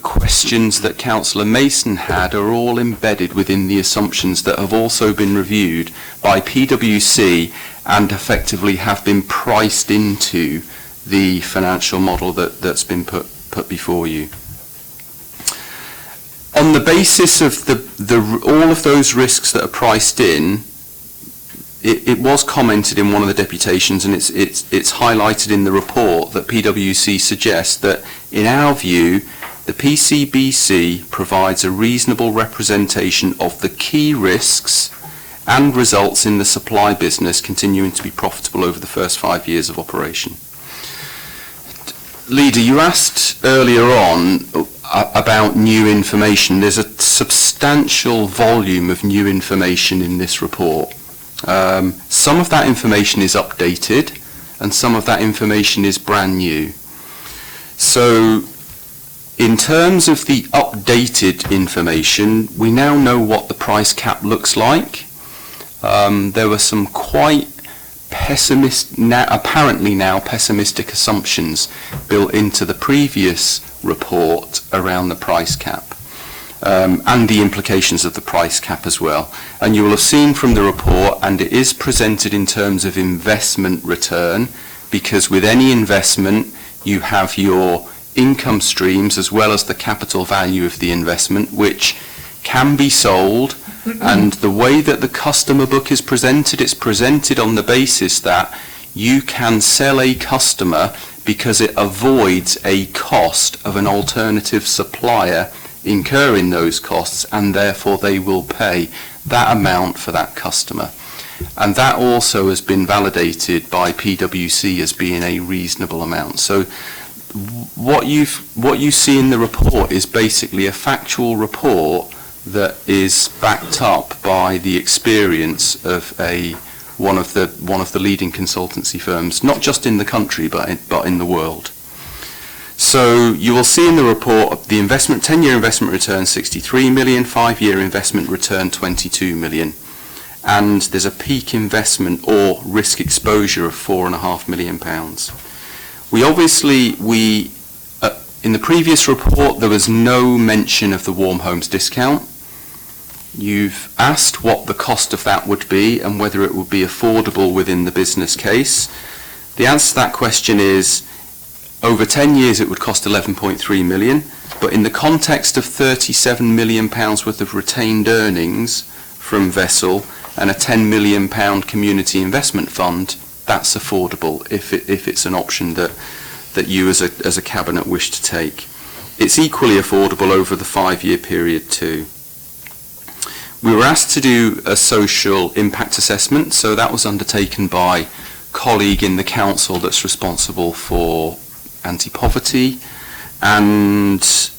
questions that Councillor Mason had are all embedded within the assumptions that have also been reviewed by PwC and effectively have been priced into the financial model that's been put before you. On the basis of all of those risks that are priced in, it was commented in one of the deputations, and it's highlighted in the report that PwC suggests that, in our view, the PCBC provides a reasonable representation of the key risks and results in the supply business continuing to be profitable over the first 5 years of operation. Leader, you asked earlier on about new information. There's a substantial volume of new information in this report. Some of that information is updated, and some of that information is brand new. So, in terms of the updated information, we now know what the price cap looks like. There were some quite apparently now pessimistic assumptions built into the previous report around the price cap, and the implications of the price cap as well. And you will have seen from the report, and it is presented in terms of investment return, because with any investment you have your income streams as well as the capital value of the investment, which can be sold. And the way that the customer book is presented, it's presented on the basis that you can sell a customer because it avoids a cost of an alternative supplier incurring those costs, and therefore they will pay that amount for that customer. And that also has been validated by PwC as being a reasonable amount. So what you see in the report is basically a factual report that is backed up by the experience of one of the leading consultancy firms, not just in the country but in the world. So you will see in the report the 10-year investment return 63 million, 5-year investment return 22 million, and there's a peak investment or risk exposure of £4.5 million. In the previous report, there was no mention of the Warm Homes discount. You've asked what the cost of that would be and whether it would be affordable within the business case. The answer to that question is, over 10 years it would cost 11.3 million, but in the context of £37 million worth of retained earnings from Vessel and a £10 million community investment fund, that's affordable if it's an option that you as a cabinet wish to take. It's equally affordable over the 5-year period too. We were asked to do a social impact assessment, so that was undertaken by a colleague in the council that's responsible for anti-poverty, and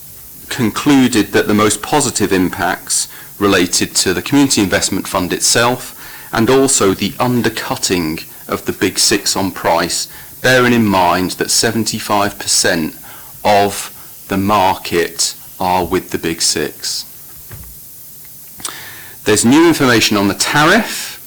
concluded that the most positive impacts related to the community investment fund itself and also the undercutting of the big six on price, bearing in mind that 75% of the market are with the big six. There's new information on the tariff,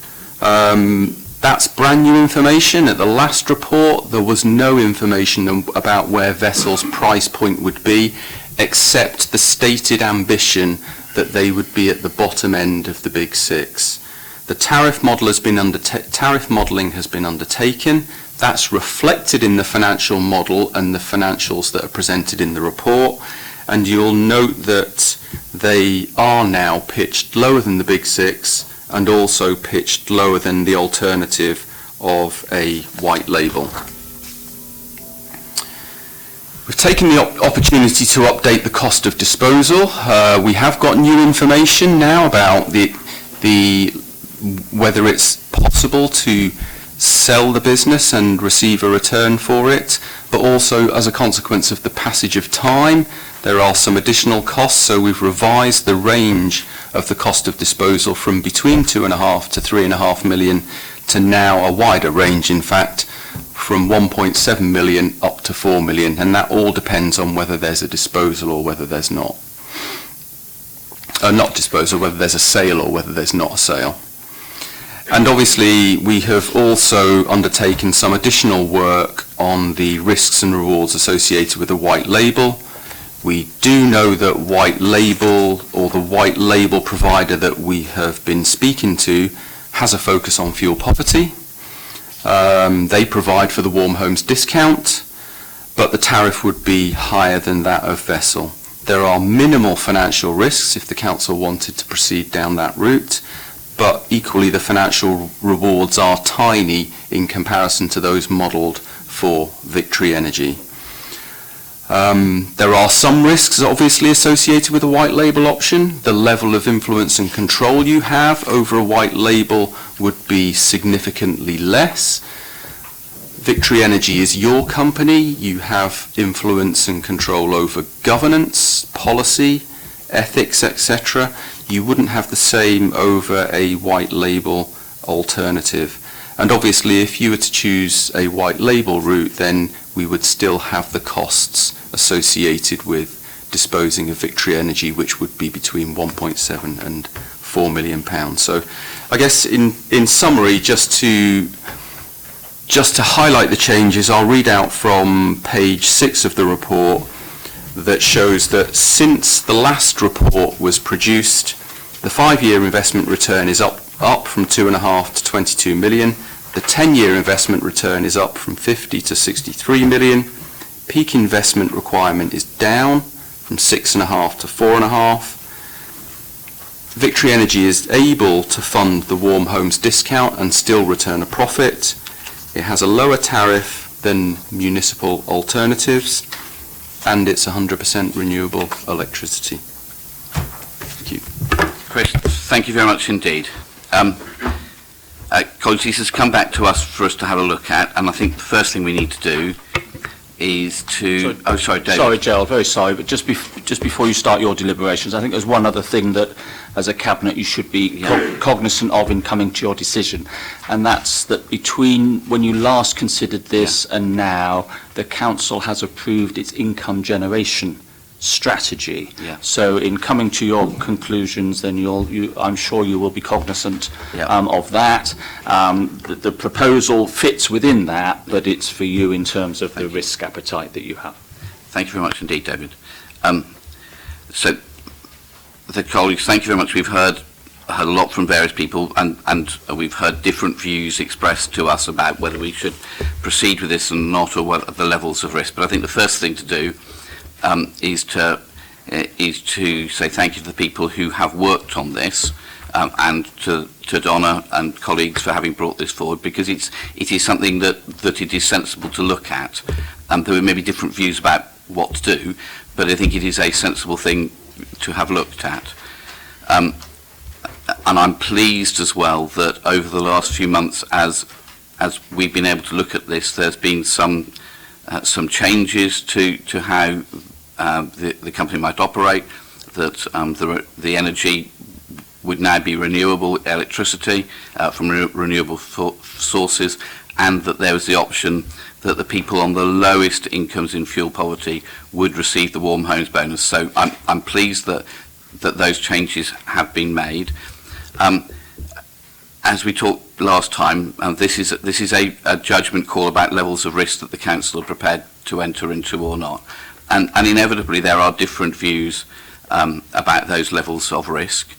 That's brand new information. At the last report, there was no information about where Vessel's price point would be, except the stated ambition that they would be at the bottom end of the Big Six. The tariff model has been tariff modelling has been undertaken. That's reflected in the financial model and the financials that are presented in the report. And you'll note that they are now pitched lower than the Big Six and also pitched lower than the alternative of a white label. We've taken the opportunity to update the cost of disposal. We have got new information now about whether it's possible to sell the business and receive a return for it, but also as a consequence of the passage of time, there are some additional costs, so we've revised the range of the cost of disposal from between 2.5 to 3.5 million to now a wider range, in fact, from 1.7 million up to 4 million, and that all depends on whether there's a disposal or whether there's not. Not disposal, whether there's a sale or whether there's not a sale. And obviously we have also undertaken some additional work on the risks and rewards associated with a white label. We do know that white label, or the white label provider that we have been speaking to, has a focus on fuel poverty. They provide for the warm homes discount, but the tariff would be higher than that of Vessel. There are minimal financial risks if the council wanted to proceed down that route, but equally the financial rewards are tiny in comparison to those modelled for Victory Energy. There are some risks obviously associated with a white label option. The level of influence and control you have over a white label would be significantly less. Victory Energy is your company. You have influence and control over governance, policy, ethics, etc. You wouldn't have the same over a white label alternative. And obviously if you were to choose a white label route, then we would still have the costs associated with disposing of Victory Energy, which would be between 1.7 and 4 million pounds. So I guess in summary, just to highlight the changes, I'll read out from page 6 of the report that shows that since the last report was produced, the 5-year investment return is up from 2.5 to 22 million. The 10-year investment return is up from 50 to 63 million. Peak investment requirement is down from 6.5 to 4.5. Victory Energy is able to fund the warm homes discount and still return a profit. It has a lower tariff than municipal alternatives, and it's 100% renewable electricity. Thank you. Chris, thank you very much indeed. Colleagues, this has come back to us for us to have a look at, and I think the first thing we need to do is to... sorry, David. Sorry, Gerald, very sorry, but just before you start your deliberations, I think there's one other thing that, as a Cabinet, you should be cognizant of in coming to your decision, and that's that between when you last considered this and now, the Council has approved its income generation strategy. So in coming to your conclusions, then I'm sure you will be cognizant of that. The proposal fits within that, but it's for you in terms of the risk appetite that you have. Thank you very much indeed, David. So, the colleagues, thank you very much. We've heard a lot from various people, and we've heard different views expressed to us about whether we should proceed with this or not, or what the levels of risk. But I think the first thing to do is to say thank you to the people who have worked on this, and to Donna and colleagues for having brought this forward, because it is something that it is sensible to look at. There may be different views about what to do, but I think it is a sensible thing to have looked at. And I'm pleased as well that over the last few months, as we've been able to look at this, there's been some changes to how the company might operate, that the energy would now be renewable electricity from renewable sources, and that there was the option that the people on the lowest incomes in fuel poverty would receive the warm homes bonus. So I'm pleased that those changes have been made. as we talked last time, this is a judgment call about levels of risk that the council are prepared to enter into or not. And inevitably there are different views about those levels of risk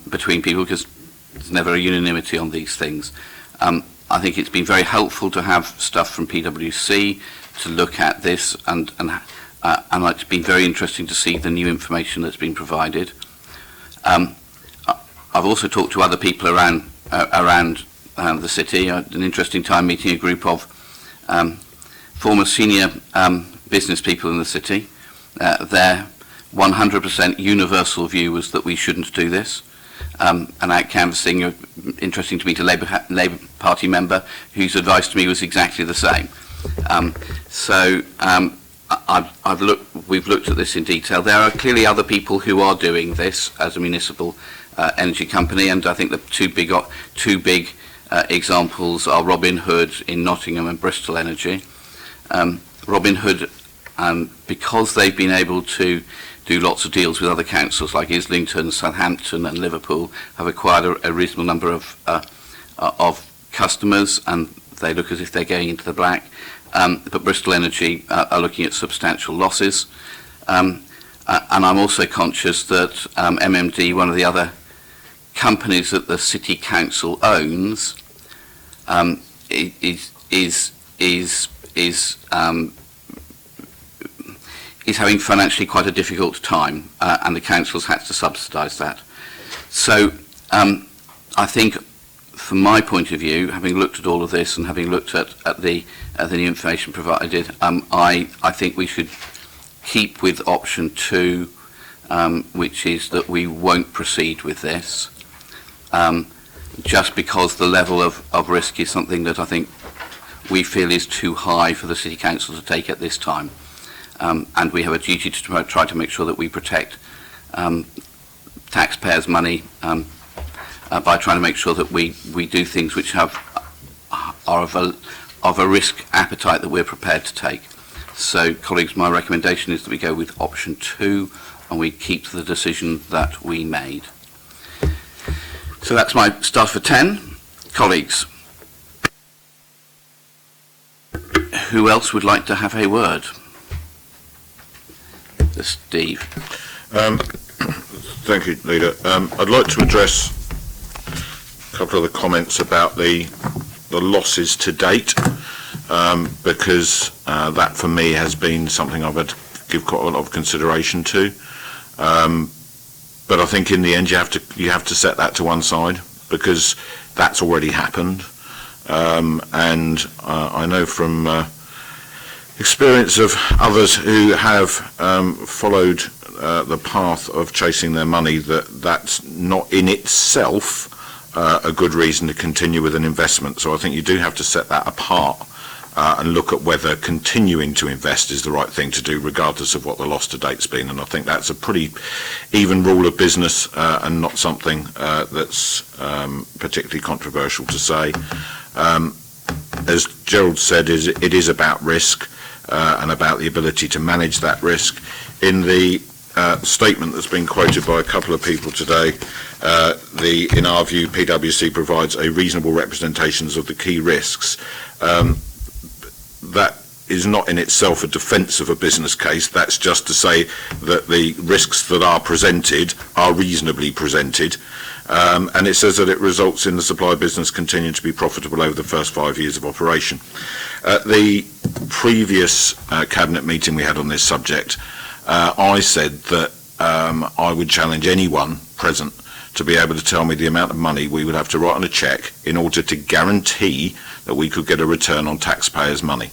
between people, because there's never a unanimity on these things. I think it's been very helpful to have stuff from PwC to look at this, and it's been very interesting to see the new information that's been provided. I've also talked to other people around the city. I had an interesting time meeting a group of former senior business people in the city. Their 100% universal view was that we shouldn't do this. And out canvassing, interesting to meet a Labour Party member whose advice to me was exactly the same. We've looked at this in detail. There are clearly other people who are doing this as a municipal energy company, and I think the two big examples are Robin Hood in Nottingham and Bristol Energy. Robin Hood, because they've been able to do lots of deals with other councils like Islington, Southampton and Liverpool, have acquired a reasonable number of customers, and they look as if they're going into the black. But Bristol Energy are looking at substantial losses. And I'm also conscious that MMD, one of the other companies that the City Council owns, is having financially quite a difficult time, and the council's had to subsidise that. So I think, from my point of view, having looked at all of this and having looked at the new information provided, I think we should keep with option 2, which is that we won't proceed with this, just because the level of risk is something that I think we feel is too high for the City Council to take at this time. And we have a duty to try to make sure that we protect taxpayers' money by trying to make sure that we do things which are of a risk appetite that we're prepared to take. So, colleagues, my recommendation is that we go with option 2 and we keep to the decision that we made. So that's my start for 10. Colleagues, who else would like to have a word? Steve. Thank you, Leader. I'd like to address a couple of the comments about the losses to date, because that for me has been something I've had to give quite a lot of consideration to. But I think in the end you have to set that to one side, because that's already happened. And I know from experience of others who have followed the path of chasing their money, that's not in itself a good reason to continue with an investment. So I think you do have to set that apart and look at whether continuing to invest is the right thing to do, regardless of what the loss to date's been. And I think that's a pretty even rule of business, and not something that's particularly controversial to say. As Gerald said, it is about risk and about the ability to manage that risk. In the statement that's been quoted by a couple of people today, in our view, PwC provides a reasonable representations of the key risks. That is not in itself a defence of a business case. That's just to say that the risks that are presented are reasonably presented. And it says that it results in the supply business continuing to be profitable over the first 5 years of operation. At the previous Cabinet meeting we had on this subject, I said that I would challenge anyone present to be able to tell me the amount of money we would have to write on a cheque in order to guarantee that we could get a return on taxpayers' money.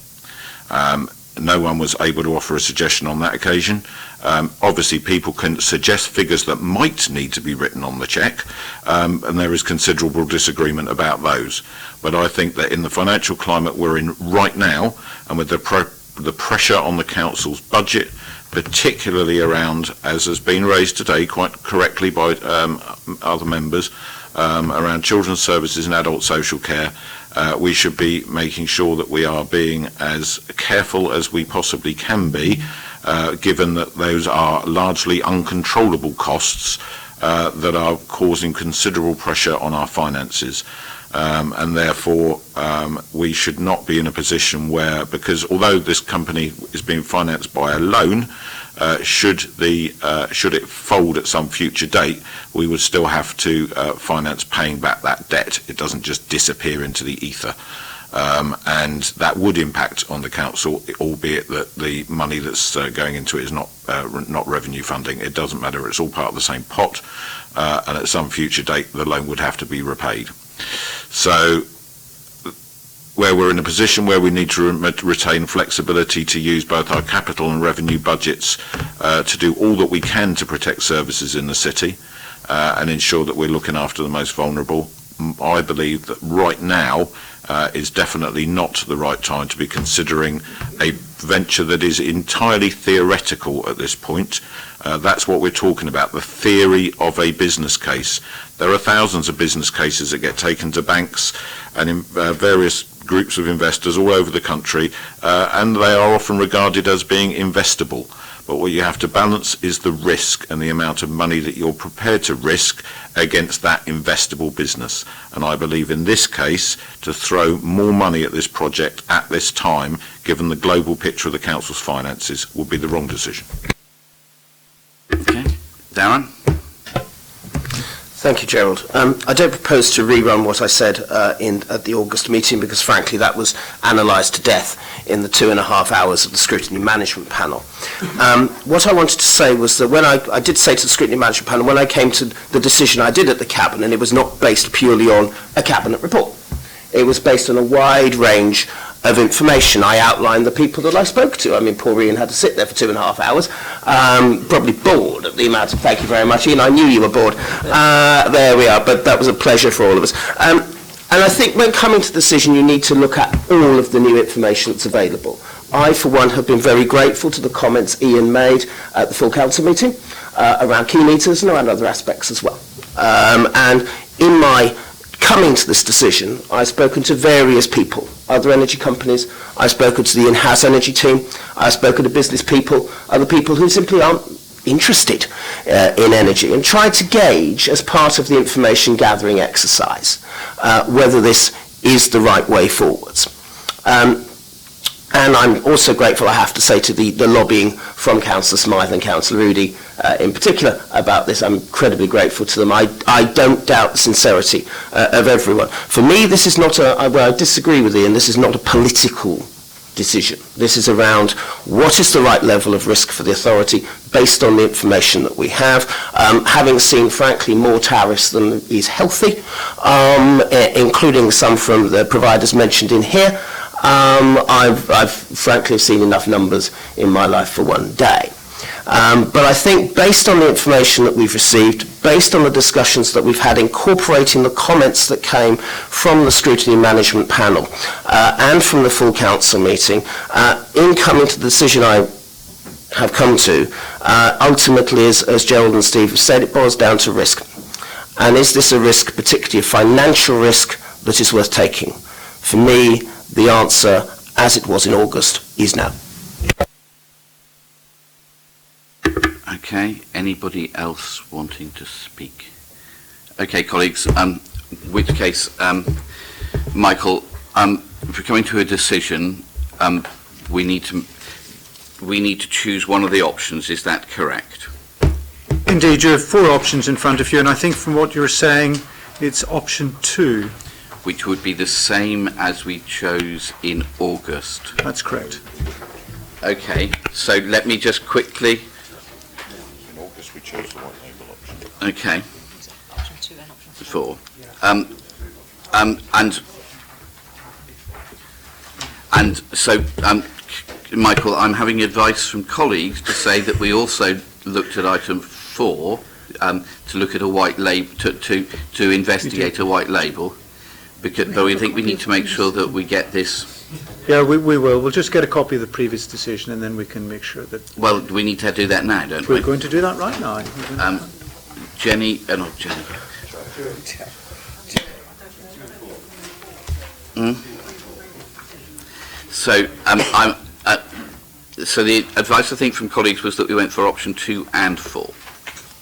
No one was able to offer a suggestion on that occasion. Obviously, people can suggest figures that might need to be written on the cheque, and there is considerable disagreement about those. But I think that in the financial climate we're in right now, and with the pressure on the council's budget, particularly around, as has been raised today quite correctly by other members, around children's services and adult social care, we should be making sure that we are being as careful as we possibly can be, given that those are largely uncontrollable costs, that are causing considerable pressure on our finances. And therefore we should not be in a position where, because although this company is being financed by a loan, should it fold at some future date, we would still have to finance paying back that debt. It doesn't just disappear into the ether. And that would impact on the council, albeit that the money that's going into it is not revenue funding. It doesn't matter, it's all part of the same pot, and at some future date the loan would have to be repaid. So where we're in a position where we need to retain flexibility to use both our capital and revenue budgets to do all that we can to protect services in the city and ensure that we're looking after the most vulnerable, I believe that right now is definitely not the right time to be considering a venture that is entirely theoretical at this point. That's what we're talking about, the theory of a business case. There are thousands of business cases that get taken to banks and in various groups of investors all over the country, and they are often regarded as being investable. But what you have to balance is the risk and the amount of money that you're prepared to risk against that investable business. And I believe in this case, to throw more money at this project at this time, given the global picture of the council's finances, would be the wrong decision. Okay. Darren? Thank you, Gerald. I don't propose to rerun what I said at the August meeting because, frankly, that was analysed to death in the 2.5 hours of the Scrutiny Management Panel. What I wanted to say was that when I did say to the Scrutiny Management Panel, when I came to the decision I did at the Cabinet, it was not based purely on a Cabinet report. It was based on a wide range of information. I outlined the people that I spoke to. I mean, poor Ian had to sit there for 2.5 hours, probably bored at the amount of, thank you very much, Ian, I knew you were bored. There we are, but that was a pleasure for all of us. And I think when coming to the decision, you need to look at all of the new information that's available. I, for one, have been very grateful to the comments Ian made at the full council meeting around key meters and around other aspects as well. And in my coming to this decision, I've spoken to various people, other energy companies, I've spoken to the in-house energy team, I've spoken to business people, other people who simply aren't interested in energy, and tried to gauge, as part of the information gathering exercise, whether this is the right way forwards. And I'm also grateful, I have to say, to the lobbying from Councillor Smythe and Councillor Rudy in particular about this. I'm incredibly grateful to them. I don't doubt the sincerity of everyone. For me, this is not where I disagree with Ian, this is not a political decision. This is around what is the right level of risk for the authority based on the information that we have. Having seen, frankly, more tariffs than is healthy, including some from the providers mentioned in here, I've frankly seen enough numbers in my life for one day. But I think based on the information that we've received, based on the discussions that we've had, incorporating the comments that came from the Scrutiny Management Panel and from the full council meeting, in coming to the decision I have come to, ultimately, as Gerald and Steve have said, it boils down to risk. And is this a risk, particularly a financial risk, that is worth taking? For me, the answer, as it was in August, is no. Okay, anybody else wanting to speak? Okay, colleagues, which case, Michael, if we're coming to a decision, we need to choose one of the options, is that correct? Indeed, you have 4 options in front of you, and I think from what you're saying, it's option 2. Which would be the same as we chose in August. That's correct. Okay, so let me just quickly... In August we chose the white label option. Okay. Option 2 and option 4. And so, Michael, I'm having advice from colleagues to say that we also looked at item 4 to look at a white label, to investigate a white label. Because, but we think we need to make sure that we get this. Yeah, we will. We'll just get a copy of the previous decision and then we can make sure that... Well, we need to do that now, don't we? We're going to do that right now. Jenny, not Jenny. So, so the advice I think from colleagues was that we went for option 2 and 4.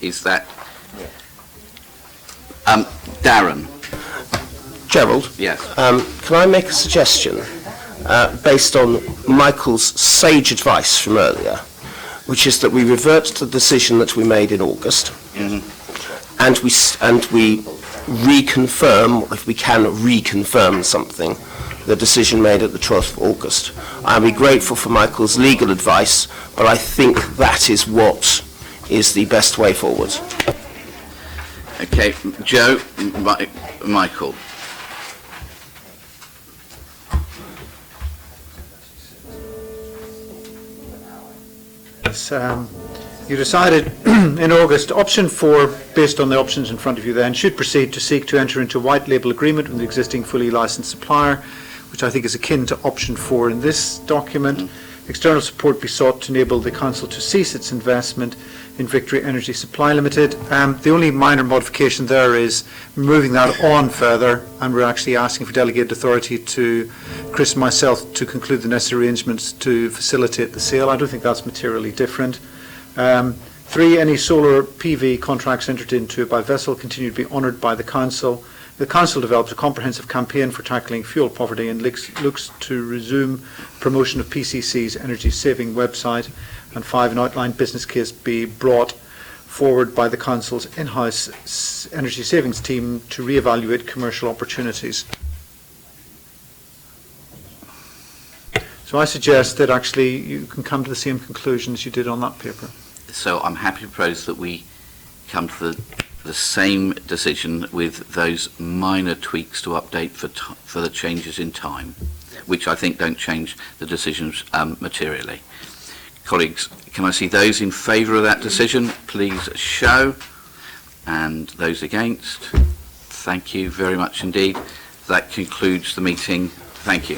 Is that Darren. Gerald? Yes. Can I make a suggestion based on Michael's sage advice from earlier, which is that we revert to the decision that we made in August, and we reconfirm, if we can reconfirm something, the decision made at the 12th of August. I'll be grateful for Michael's legal advice, but I think that is what is the best way forward. Okay, Joe, Michael. You decided in August, option 4, based on the options in front of you then, should proceed to seek to enter into a white label agreement with the existing fully licensed supplier, which I think is akin to option 4 in this document. External support be sought to enable the Council to cease its investment in Victory Energy Supply Limited. The only minor modification there is moving that on further, and we're actually asking for delegated authority to Chris and myself to conclude the necessary arrangements to facilitate the sale. I don't think that's materially different. 3, any solar PV contracts entered into by vessel continue to be honoured by the Council. The Council develops a comprehensive campaign for tackling fuel poverty and looks to resume promotion of PCC's energy saving website. And 5, an outlined business case be brought forward by the Council's in-house energy savings team to re-evaluate commercial opportunities. So I suggest that actually you can come to the same conclusion as you did on that paper. So I'm happy to propose that we come to the same decision with those minor tweaks to update for the changes in time, which I think don't change the decisions materially. Colleagues, can I see those in favour of that decision? Please show. And those against? Thank you very much indeed. That concludes the meeting. Thank you.